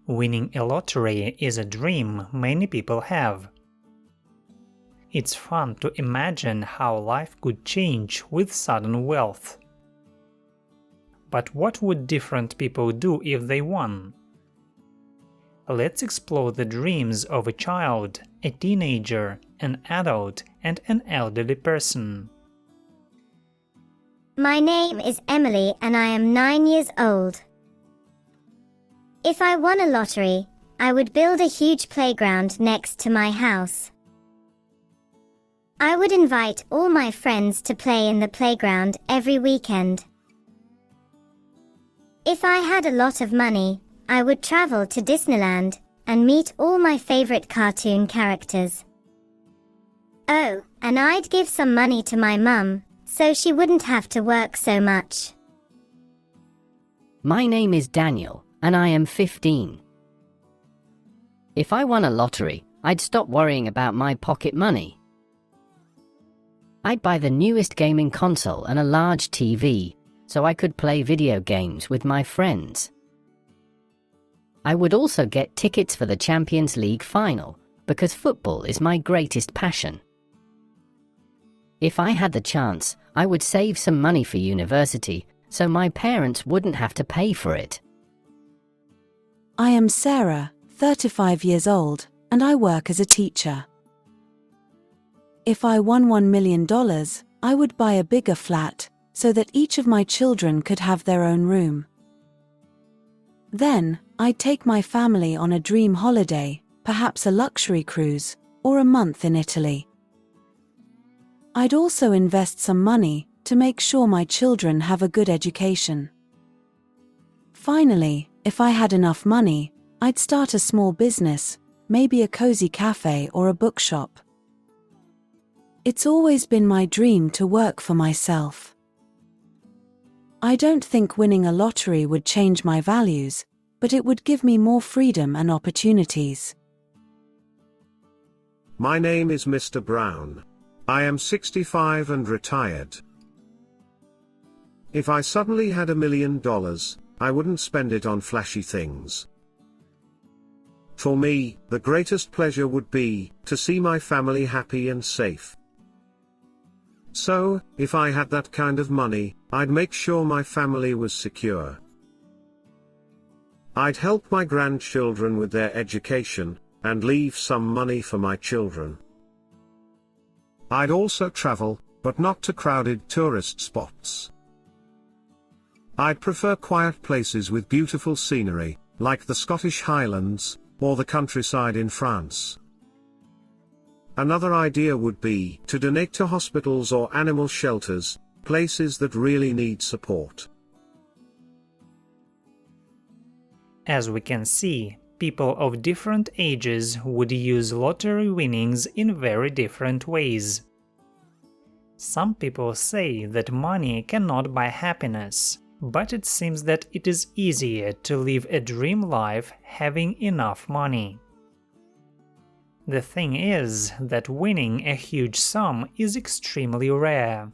Winning a lottery is a dream many people have. It's fun to imagine how life could change with sudden wealth. But what would different people do if they won? Let's explore the dreams of a child, a teenager, an adult, and an elderly person. My name is Emily and I am 9 years old. If I won a lottery, I would build a huge playground next to my house. I would invite all my friends to play in the playground every weekend. If I had a lot of money, I would travel to Disneyland and meet all my favorite cartoon characters. Oh, and I'd give some money to my mum, so she wouldn't have to work so much. My name is Daniel, and I am 15. If I won a lottery, I'd stop worrying about my pocket money. I'd buy the newest gaming console and a large TV, so I could play video games with my friends. I would also get tickets for the Champions League final, because football is my greatest passion. If I had the chance, I would save some money for university, so my parents wouldn't have to pay for it. I am Sarah, 35 years old, and I work as a teacher. If I won $1 million, I would buy a bigger flat, so that each of my children could have their own room. Then, I'd take my family on a dream holiday, perhaps a luxury cruise, or a month in Italy. I'd also invest some money to make sure my children have a good education. Finally, if I had enough money, I'd start a small business, maybe a cozy cafe or a bookshop. It's always been my dream to work for myself. I don't think winning a lottery would change my values, but it would give me more freedom and opportunities. My name is Mr. Brown. I am 65 and retired. If I suddenly had $1 million, I wouldn't spend it on flashy things. For me, the greatest pleasure would be to see my family happy and safe. So, if I had that kind of money, I'd make sure my family was secure. I'd help my grandchildren with their education, and leave some money for my children. I'd also travel, but not to crowded tourist spots. I'd prefer quiet places with beautiful scenery, like the Scottish Highlands, or the countryside in France. Another idea would be to donate to hospitals or animal shelters, places that really need support. As we can see, people of different ages would use lottery winnings in very different ways. Some people say that money cannot buy happiness, but it seems that it is easier to live a dream life having enough money. The thing is that winning a huge sum is extremely rare.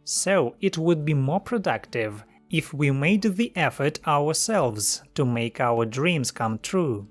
So it would be more productive if we made the effort ourselves to make our dreams come true.